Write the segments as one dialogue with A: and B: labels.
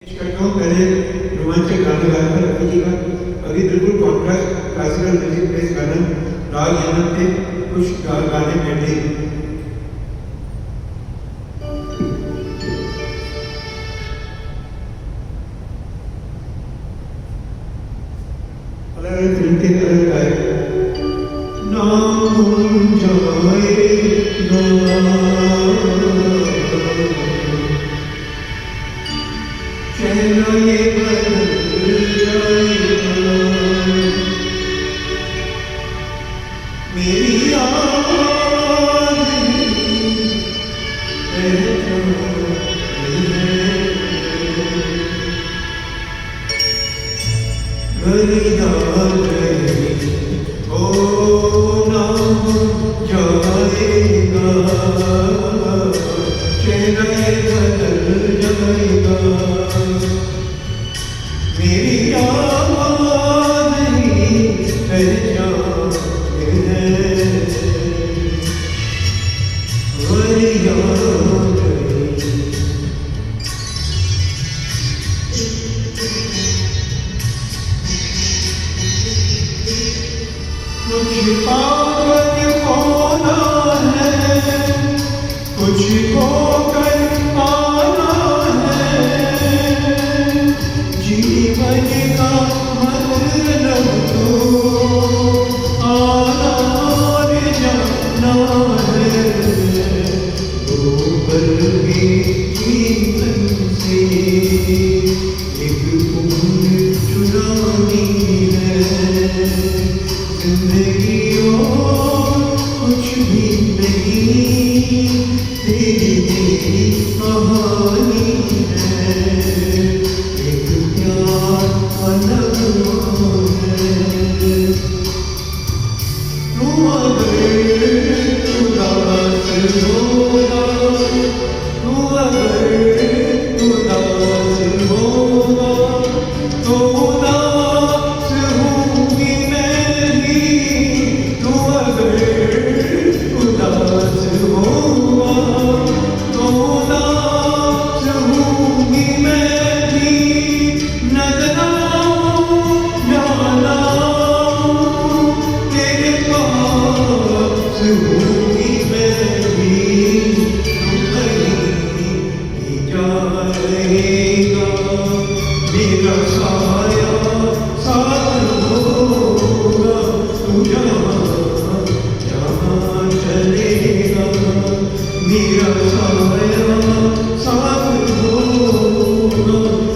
A: करता हूँ पहले रोमांचक गाना गाया था रफी जी का, अभी बिल्कुल कॉन्ट्रास्ट क्लासिकल म्यूजिक बेस्ड गाना राग यमन के कुछ गाने पेंडिंग। अलग फिल्म के अलग गाए नाम जाए चलो ये बदल जाएगा मेरी आवाज़ ओ नाम जाएगा चलो ये बदल जाएगा मेरी आवाज़ ही पहचान है कुछ पाकर खोना है कुछ खोकर पाना है जीवन का मतलब तो आना और जाना है दो पल के जीवन से एक उम्र चुरानी है जिंदगी और कुछ भी नहीं तेरी तेरी कहानी है एक प्यार अलग है तू अगर उदास होगा तू अगर उदास होगा तो उदास होगी मैं भी तू अगर उदास होगा तो उदास होगी मैं भी नजराऊं जाना तेरे पास होगी मैं भी तू कहीं जा रहेगा मेरा साया साथ होगा तू जहाँ जहाँ चलेगा मेरा साया साथ होगा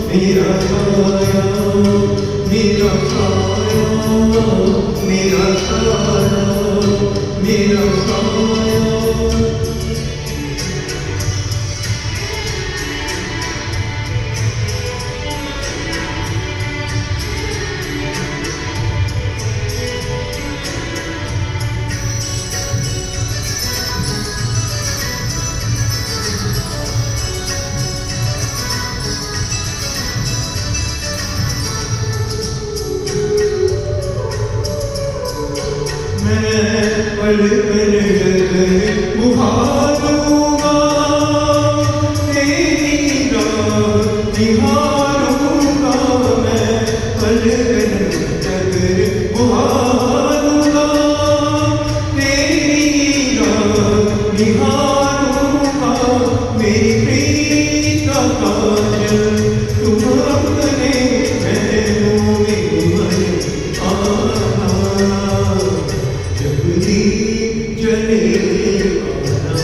A: मेरा साया मेरा साया मेरा साया मेरा साया पल पल बुहारूंगा तेरी रात निहारूंगा मैं पल पल बुहारूंगा तेरी रात निहारूंगा मेरी प्रीत का काजल तुम अपने महलों में मन आना जब दीप जले आना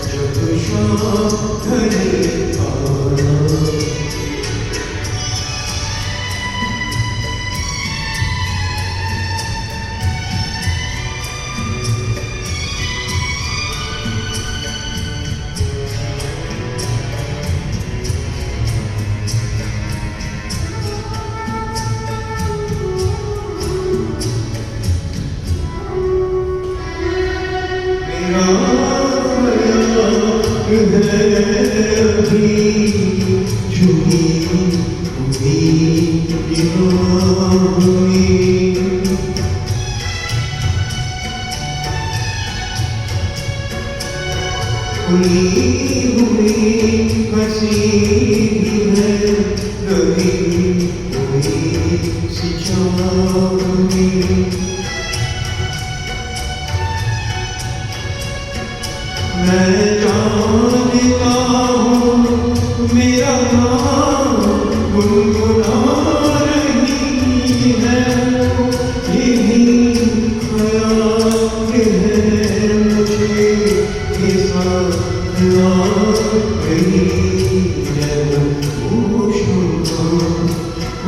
A: जब शाम ढले आना खुली हुई हंसी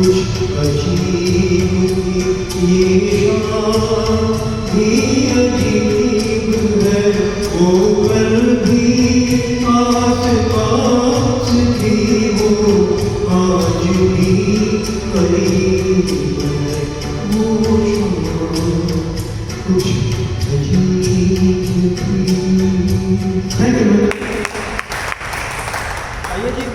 A: कुछ अजीब ये शाम भी